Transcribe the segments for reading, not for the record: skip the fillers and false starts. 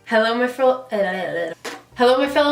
Hello my fellow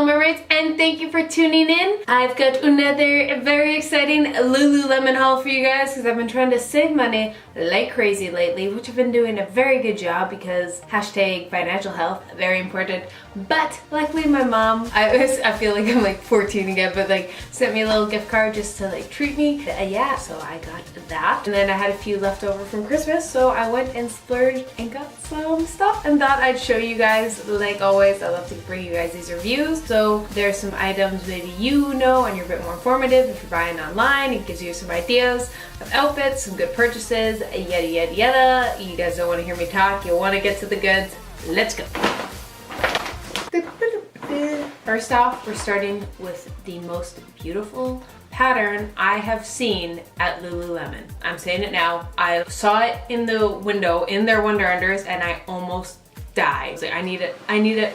mermaids, and thank you for tuning in. I've got another very exciting Lululemon haul for you guys because I've been trying to save money like crazy lately, which I've been doing a very good job because hashtag financial health, very important. But luckily my mom, I feel like I'm like 14 again, but like sent me a little gift card just to like treat me. Yeah, so I got that. And then I had a few left over from Christmas, so I went and splurged and got some stuff and thought I'd show you guys. Like always, I love to bring you guys these reviews. So there's some items maybe you know and you're a bit more informative. If you're buying online, it gives you some ideas of outfits, some good purchases, yada yada yada. You guys don't want to hear me talk, you want to get to the goods. Let's go. First off, we're starting with the most beautiful pattern I have seen at Lululemon. I'm saying it now. I saw it in the window in their Wonder Unders and I almost died. I was like, I need it. I need it.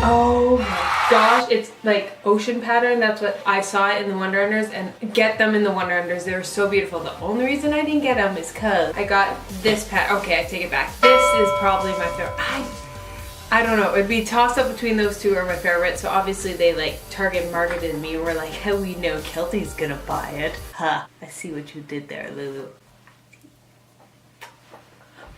Oh my gosh, it's like ocean pattern. That's what I saw it in the Wonder Unders, and get them in the Wonder Unders. They were so beautiful. The only reason I didn't get them is because I got this pattern. Okay, I take it back. This is probably my favorite. I don't know, it'd be tossed up between those two are my favorite. So obviously they like target marketed me and we're like, hey, we know Kelty's gonna buy it. Huh, I see what you did there, Lulu.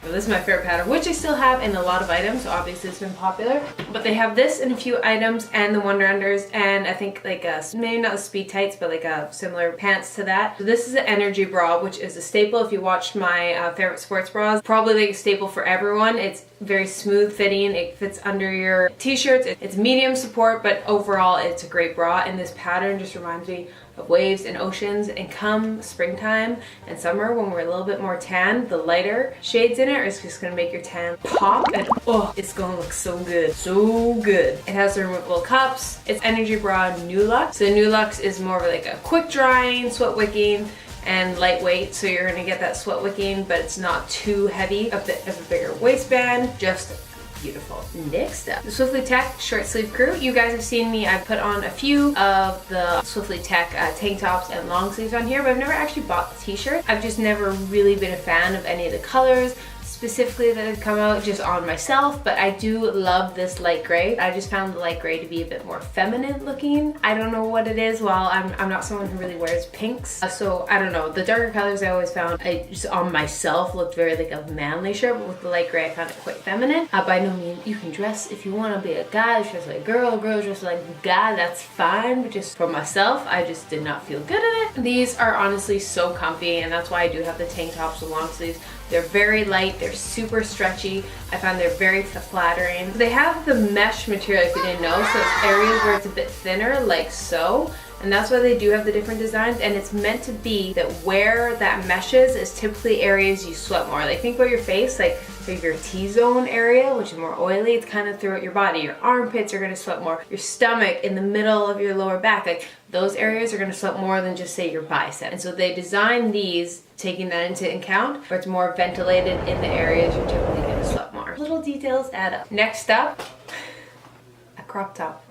Well, this is my favorite pattern, which I still have in a lot of items, so obviously it's been popular. But they have this in a few items and the Wonder Unders, and I think like a, maybe not the speed tights, but like a similar pants to that. So this is an energy bra, which is a staple. If you watched my favorite sports bras, probably like a staple for everyone. It's very smooth fitting. It fits under your t-shirts. It's medium support, but overall it's a great bra. And this pattern just reminds me of waves and oceans. And come springtime and summer, when we're a little bit more tan, the lighter shades in it is just gonna make your tan pop, and oh, it's gonna look so good, so good. It has the removable cups. It's energy bra Nulux. So Nulux is more of like a quick drying, sweat wicking, and lightweight, so you're gonna get that sweat wicking, but it's not too heavy. A bit of a bigger waistband, just beautiful. Next up, the Swiftly Tech short sleeve crew. You guys have seen me, I've put on a few of the Swiftly Tech tank tops and long sleeves on here, but I've never actually bought the t-shirt. I've just never really been a fan of any of the colors specifically that have come out just on myself, but I do love this light gray. I just found the light gray to be a bit more feminine looking. I don't know what it is. Well, I'm not someone who really wears pinks, so I don't know. The darker colors I always found just on myself looked very like a manly shirt, but with the light gray I found it quite feminine. By no means, you can dress if you want to be a guy, dress like a girl dress like a guy, that's fine, but just for myself, I just did not feel good in it. These are honestly so comfy, and that's why I do have the tank tops with long sleeves. They're very light, they're super stretchy. I found they're very flattering. They have the mesh material, if you didn't know, so it's areas where it's a bit thinner, like so. And that's why they do have the different designs, and it's meant to be that where that meshes is typically areas you sweat more. Like think about your face, like your T-zone area, which is more oily, it's kind of throughout your body. Your armpits are gonna sweat more. Your stomach, in the middle of your lower back, like those areas are gonna sweat more than just say your bicep. And so they designed these taking that into account, where it's more ventilated in the areas you're typically gonna sweat more. Little details add up. Next up, a crop top.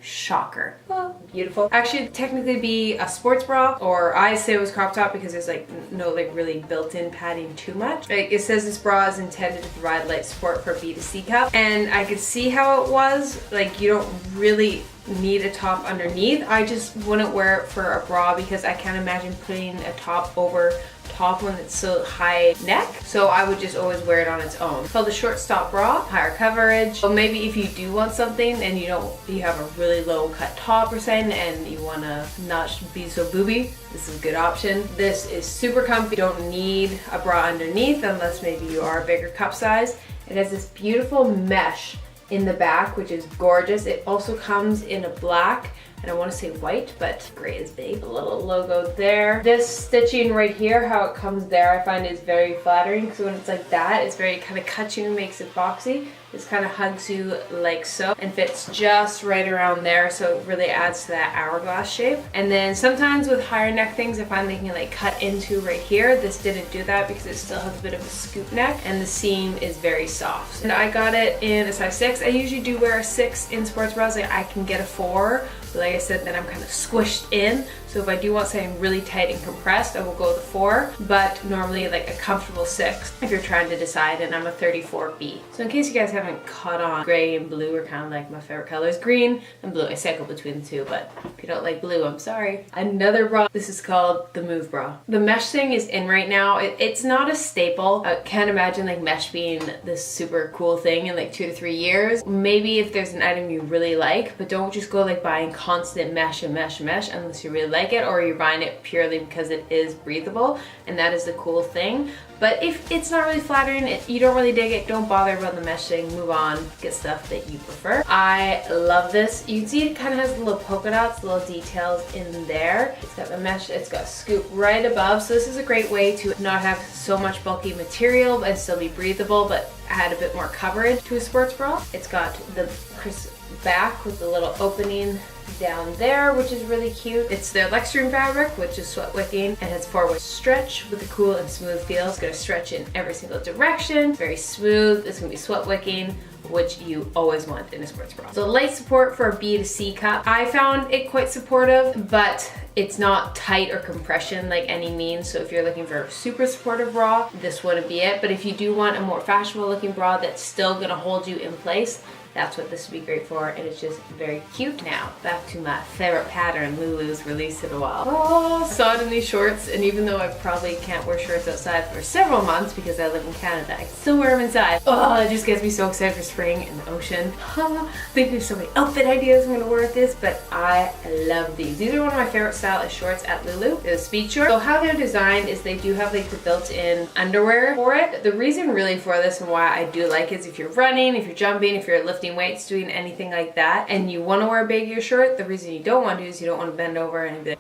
Shocker. Oh, beautiful. Actually, it'd technically be a sports bra, or I say it was crop top because there's like no like really built-in padding too much. Like it says this bra is intended to provide light support for B2C cup, and I could see how it was. Like you don't really need a top underneath. I just wouldn't wear it for a bra because I can't imagine putting a top over top when it's so high neck, so I would just always wear it on its own. It's called a short stop bra, higher coverage. So maybe if you do want something and you have a really low cut top or something and you want to not be so booby, this is a good option. This is super comfy. You don't need a bra underneath unless maybe you are a bigger cup size. It has this beautiful mesh in the back, which is gorgeous. It also comes in a black, and I want to say white, but gray is big. A little logo there. This stitching right here, how it comes there, I find is very flattering, because when it's like that, it's very kind of cuts you and makes it boxy. This kind of hugs you like so and fits just right around there, so it really adds to that hourglass shape. And then sometimes with higher neck things, I find they can like cut into right here. This didn't do that because it still has a bit of a scoop neck, and the seam is very soft. And I got it in a size 6. I usually do wear a 6 in sports bras. Like I can get a 4, but like I said, then I'm kind of squished in. So So if I do want something really tight and compressed, I will go with a 4, but normally like a comfortable 6 if you're trying to decide, and I'm a 34B. So in case you guys haven't caught on, gray and blue are kind of like my favorite colors. Green and blue, I cycle between the two, but if you don't like blue, I'm sorry. Another bra, this is called the Move bra. The mesh thing is in right now. It's not a staple. I can't imagine like mesh being this super cool thing in like 2 to 3 years. Maybe if there's an item you really like, but don't just go like buying constant mesh and mesh and mesh unless you really like it, or you're buying it purely because it is breathable, and that is the cool thing. But if it's not really flattering, you don't really dig it, don't bother about the mesh thing, move on, get stuff that you prefer. I love this. You can see it kind of has little polka dots, little details in there. It's got the mesh, it's got a scoop right above, so this is a great way to not have so much bulky material and still be breathable, but add a bit more coverage to a sports bra. It's got the crisp back with the little opening down there, which is really cute. It's their Luxtreme fabric, which is sweat wicking, and has 4-way stretch with a cool and smooth feel. It's gonna stretch in every single direction, very smooth. It's gonna be sweat wicking, which you always want in a sports bra. So light support for a B to C cup. I found it quite supportive, but it's not tight or compression like any means. So if you're looking for a super supportive bra, this wouldn't be it. But if you do want a more fashionable looking bra that's still gonna hold you in place, that's what this would be great for, and it's just very cute. Now, back to my favorite pattern Lulu's released in a while. Oh, saw it in these shorts, and even though I probably can't wear shorts outside for several months because I live in Canada, I can still wear them inside. Oh, it just gets me so excited for spring and the ocean. I think there's so many outfit ideas I'm gonna wear with this, but I love these. These are one of my favorite stylish shorts at Lulu. They're the speed shorts. So how they're designed is they do have like the built-in underwear for it. The reason really for this and why I do like it is if you're running, if you're jumping, if you're lifting weights, doing anything like that, and you want to wear a baggier shirt, the reason you don't want to is you don't want to bend over and be like,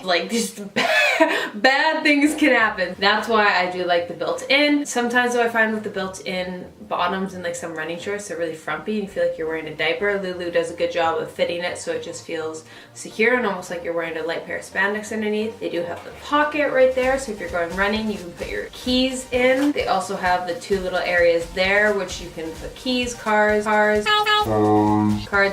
like just bad things can happen. That's why I do like the built-in. Sometimes though I find with the built-in bottoms and like some running shorts, they're really frumpy and you feel like you're wearing a diaper. Lulu does a good job of fitting it so it just feels secure and almost like you're wearing a light pair of spandex underneath. They do have the pocket right there, so if you're going running you can put your keys in. They also have the 2 little areas there which you can put keys, cards,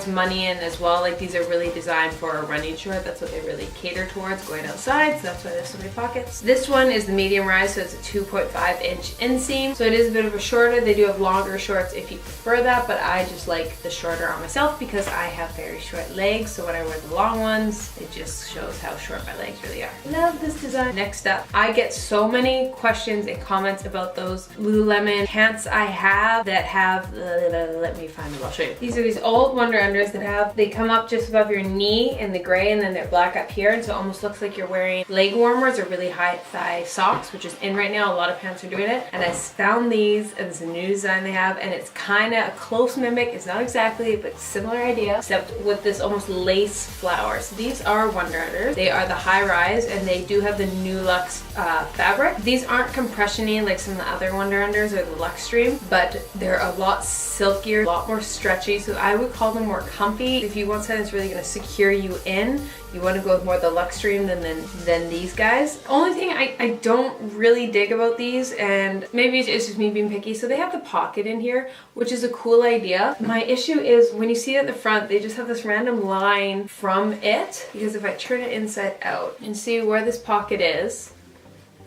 money in as well. Like these are really designed for a running short. That's what they really cater towards, going outside, so that's why there's so many pockets. This one is the medium rise, so it's a 2.5-inch inseam, so it is a bit of a shorter. They do have longer shorts if you prefer that, but I just like the shorter on myself because I have very short legs, so when I wear the long ones it just shows how short my legs really are. Love this design. Next up, I get so many questions and comments about those Lululemon pants I have that have, let me find them, I'll show you. These are these old Wonder Unders that they come up just above your knee in the gray, and then they're black up here, and so it almost looks like you're wearing leg warmers or really high thigh socks, which is in right now. A lot of pants are doing it, and I found these, and it's a new design they have, and it's kind of a close mimic. It's not exactly, but similar idea, except with this almost lace flower. So these are Wonder Unders. They are the high rise, and they do have the new Luxe fabric. These aren't compression-y like some of the other Wonder Unders or the Luxtreme, but they're a lot silkier, a lot more stretchy, so I would call them more comfy. If you want something that's really going to secure you in, you want to go with more the Luxtreme than these guys. Only thing I don't really dig about these, and maybe it's just me being picky, so they have the pocket in here, which is a cool idea. My issue is when you see it at the front, they just have this random line from it, because if I turn it inside out and see where this pocket is,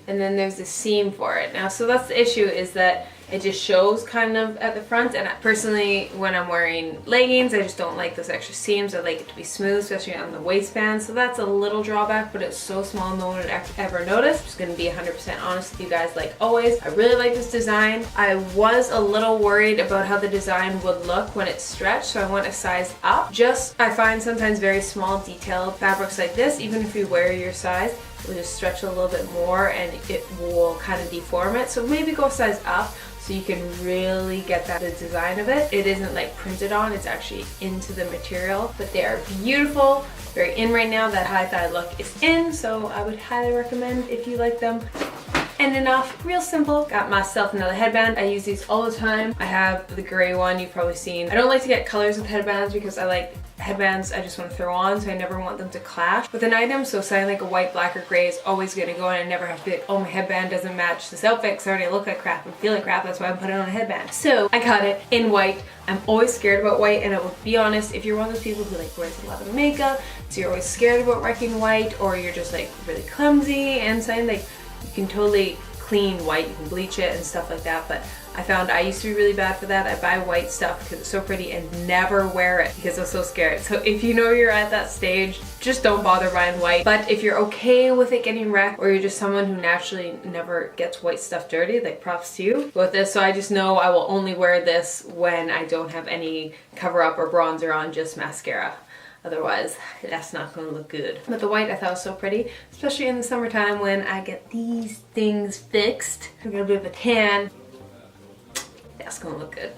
and then there's a seam for it. Now, so that's the issue, is that it just shows kind of at the front, and personally when I'm wearing leggings I just don't like those extra seams. I like it to be smooth, especially on the waistband, so that's a little drawback, but it's so small no one would ever notice. I'm just gonna be 100% honest with you guys like always. I really like this design. I was a little worried about how the design would look when it's stretched, so I went a size up. I find sometimes very small detailed fabrics like this, even if you wear your size, it will just stretch a little bit more and it will kind of deform it, so maybe go a size up so you can really get the design of it. It isn't like printed on, it's actually into the material, but they are beautiful, very in right now. That high thigh look is in, so I would highly recommend if you like them. And enough, real simple. Got myself another headband. I use these all the time. I have the gray one you've probably seen. I don't like to get colors with headbands because I like headbands I just want to throw on, so I never want them to clash with an item. So something like a white, black, or gray is always going to go, and I never have to be like, oh, my headband doesn't match this outfit because I already look like crap and feel like crap, that's why I'm putting on a headband. So I got it in white. I'm always scared about white, and I will be honest, if you're one of those people who like wears a lot of makeup, so you're always scared about wrecking white, or you're just like really clumsy and something, like you can totally clean white, you can bleach it and stuff like that. But I found I used to be really bad for that. I buy white stuff because it's so pretty and never wear it because I'm so scared. So if you know you're at that stage, just don't bother buying white. But if you're okay with it getting wrecked, or you're just someone who naturally never gets white stuff dirty, like props to you with this. So I just know I will only wear this when I don't have any cover up or bronzer on, just mascara. Otherwise, that's not gonna look good. But the white I thought was so pretty, especially in the summertime when I get these things fixed. I got a bit of a tan. That's gonna look good.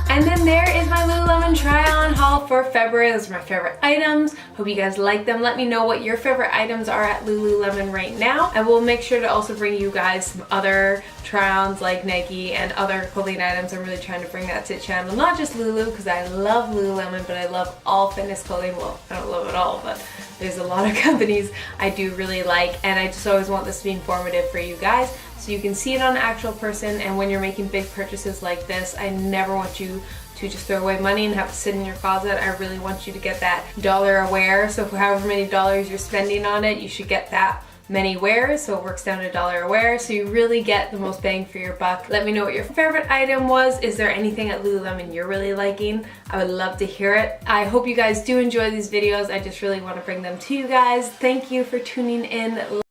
And then there is my Lululemon try-on haul for February. Those are my favorite items. Hope you guys like them. Let me know what your favorite items are at Lululemon right now. I will make sure to also bring you guys some other try-ons like Nike and other clothing items. I'm really trying to bring that to the channel. Not just Lulu, because I love Lululemon, but I love all fitness clothing. Well, I don't love it all, but there's a lot of companies I do really like, and I just always want this to be informative for you guys, so you can see it on an actual person. And when you're making big purchases like this, I never want you to just throw away money and have it sit in your closet. I really want you to get that dollar aware. So for however many dollars you're spending on it, you should get that many wears, so it works down to $1 a wear, so you really get the most bang for your buck. Let me know what your favorite item was. Is there anything at Lululemon you're really liking? I would love to hear it. I hope you guys do enjoy these videos. I just really want to bring them to you guys. Thank you for tuning in.